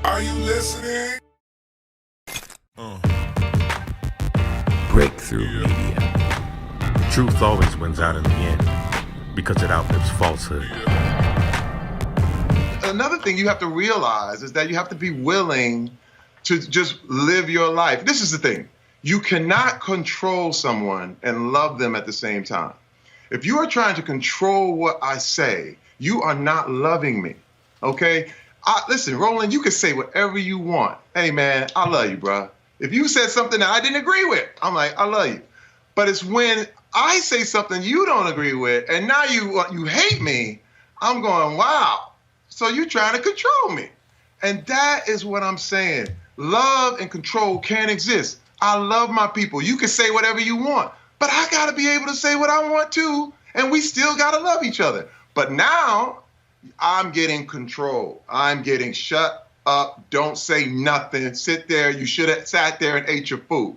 Are you listening? Breakthrough Media. Truth always wins out in the end because it outlives falsehood. Another thing you have to realize is that you have to be willing to just live your life. This is the thing. You cannot control someone and love them at the same time. If you are trying to control what I say, you are not loving me, okay? Listen, Roland, you can say whatever you want. Hey, man, I love you, bro. If you said something that I didn't agree with, I'm like, I love you. But it's when I say something you don't agree with, and now you hate me, I'm going, wow. So you're trying to control me. And that is what I'm saying. Love and control can't exist. I love my people. You can say whatever you want, but I got to be able to say what I want too, and we still got to love each other. But now I'm getting control. I'm getting shut up. Don't say nothing. Sit there. You should have sat there and ate your food.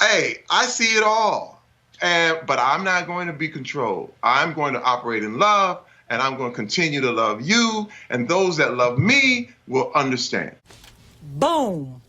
Hey, I see it all. But I'm not going to be controlled. I'm going to operate in love, and I'm going to continue to love you. And those that love me will understand. Boom.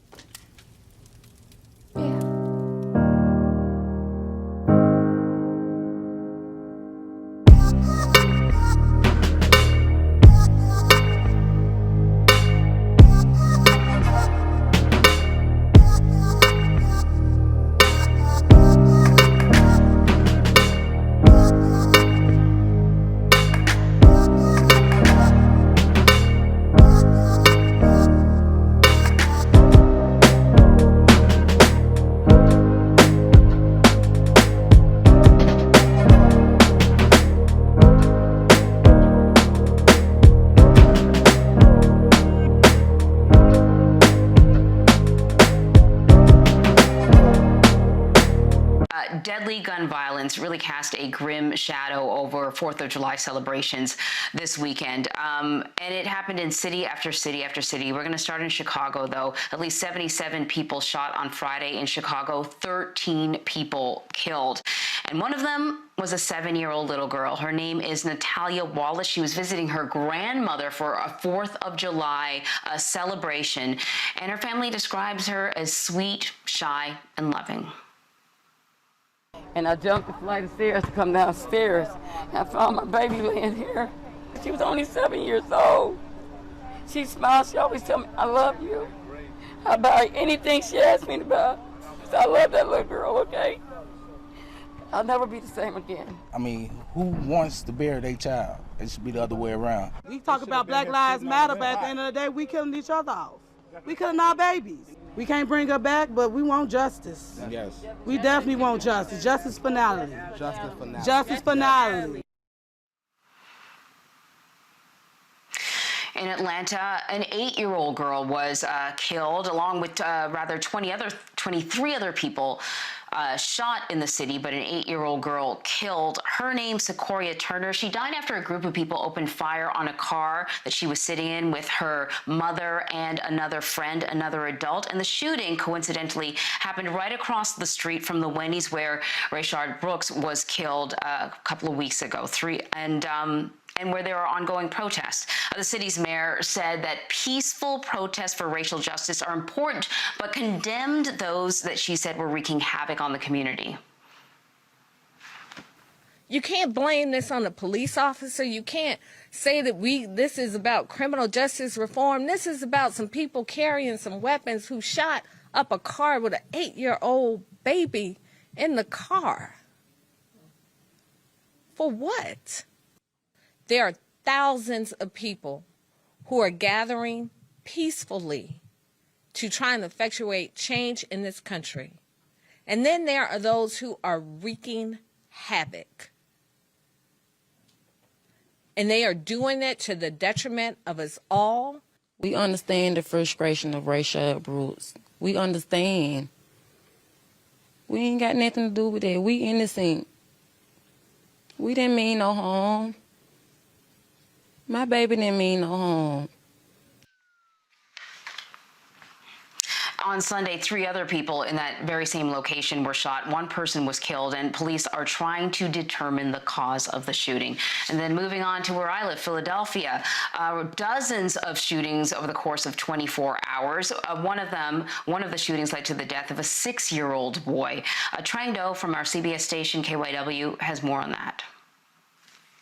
Deadly gun violence really cast a grim shadow over 4th of July celebrations this weekend. And it happened in city after city after city. We're going to start in Chicago, though. At least 77 people shot on Friday in Chicago, 13 people killed. And one of them was a 7-year-old little girl. Her name is Natalia Wallace. She was visiting her grandmother for a 4th of July celebration. And her family describes her as sweet, shy, and loving. And I jumped the flight of stairs to come downstairs. And I found my baby laying here. She was only 7 years old. She smiled. She always tell me, I love you. I'll buy anything she asks me to buy. So I love that little girl, okay? I'll never be the same again. I mean, who wants to bury their child? It should be the other way around. We talk about Black Lives Matter, but at the end of the day, we killing each other off. We killing our babies. We can't bring her back, but we want justice. Yes. We definitely want justice. Justice finality. Justice finality. Justice finality. In Atlanta, an 8-year-old girl was killed, along with 23 other people shot in the city, but an 8-year-old girl killed. Her name, Sequoia Turner. She died after a group of people opened fire on a car that she was sitting in with her mother and another friend, another adult. And the shooting, coincidentally, happened right across the street from the Wendy's where Rayshard Brooks was killed a couple of weeks ago. And where there are ongoing protests. The city's mayor said that peaceful protests for racial justice are important, but condemned those that she said were wreaking havoc on the community. You can't blame this on the police officer. You can't say that this is about criminal justice reform. This is about some people carrying some weapons who shot up a car with an 8-year-old baby in the car. For what? There are thousands of people who are gathering peacefully to try and effectuate change in this country. And then there are those who are wreaking havoc. And they are doing it to the detriment of us all. We understand the frustration of Rayshard Brooks. We understand. We ain't got nothing to do with that. We innocent. We didn't mean no harm. My baby didn't mean no harm. on Sunday, 3 other people in that very same location were shot. 1 person was killed, and police are trying to determine the cause of the shooting. And then moving on to where I live, Philadelphia, dozens of shootings over the course of 24 hours. One of the shootings led to the death of a 6-year-old boy. Trang Do from our CBS station, KYW, has more on that.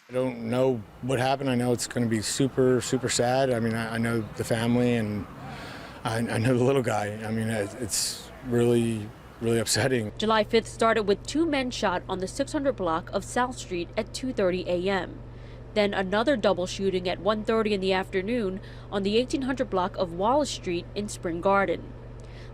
I don't know what happened. I know it's going to be super, super sad. I mean, I know the family and I know the little guy. I mean, it's really, really upsetting. July 5th started with 2 men shot on the 600 block of South Street at 2:30 a.m. Then another double shooting at 1:30 in the afternoon on the 1800 block of Wallace Street in Spring Garden.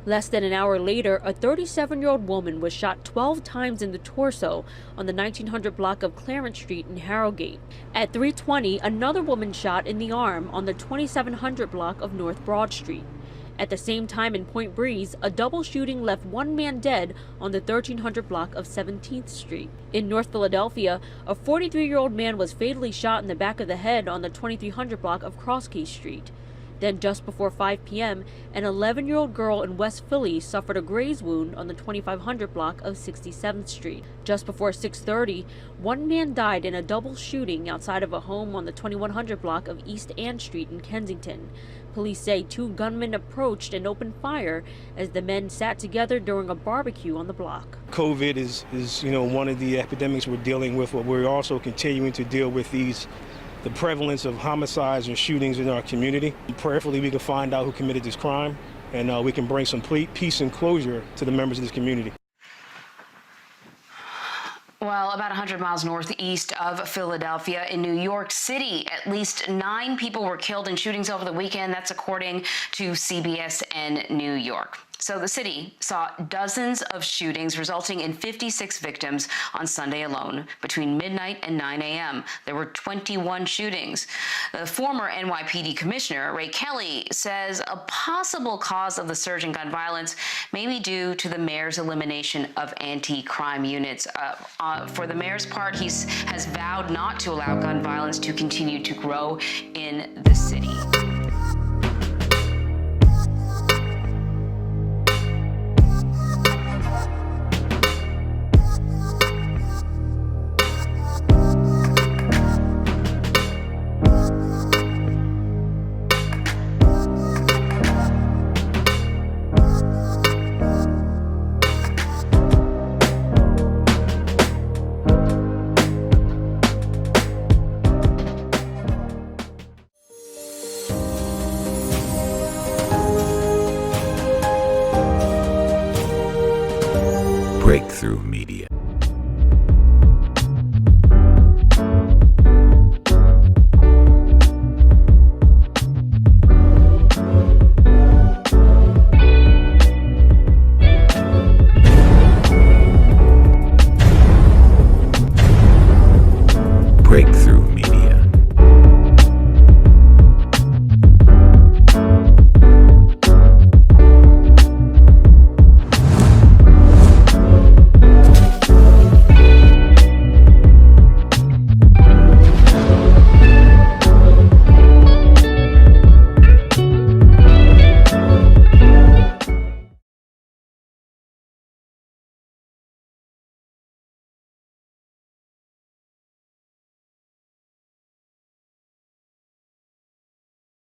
Less than an hour later, a 37-year-old woman was shot 12 times in the torso on the 1900 block of Clarence Street in Harrogate. At 3:20, another woman shot in the arm on the 2700 block of North Broad Street. At the same time in Point Breeze, a double shooting left 1 man dead on the 1300 block of 17th Street. In North Philadelphia, a 43-year-old man was fatally shot in the back of the head on the 2300 block of Crosskeys Street. Then just before 5 p.m., an 11-year-old girl in West Philly suffered a graze wound on the 2500 block of 67th Street. Just before 6:30, 1 man died in a double shooting outside of a home on the 2100 block of East Ann Street in Kensington. Police say 2 gunmen approached and opened fire as the men sat together during a barbecue on the block. COVID is one of the epidemics we're dealing with, but we're also continuing to deal with the prevalence of homicides and shootings in our community. Prayerfully, we can find out who committed this crime, and we can bring some peace and closure to the members of this community. Well, about 100 miles northeast of Philadelphia in New York City, at least 9 people were killed in shootings over the weekend. That's according to CBS and New York. So the city saw dozens of shootings resulting in 56 victims on Sunday alone. Between midnight and 9 a.m., there were 21 shootings. The former NYPD commissioner, Ray Kelly, says a possible cause of the surge in gun violence may be due to the mayor's elimination of anti-crime units. For the mayor's part, he has vowed not to allow gun violence to continue to grow in the city. Breakthrough Media. Breakthrough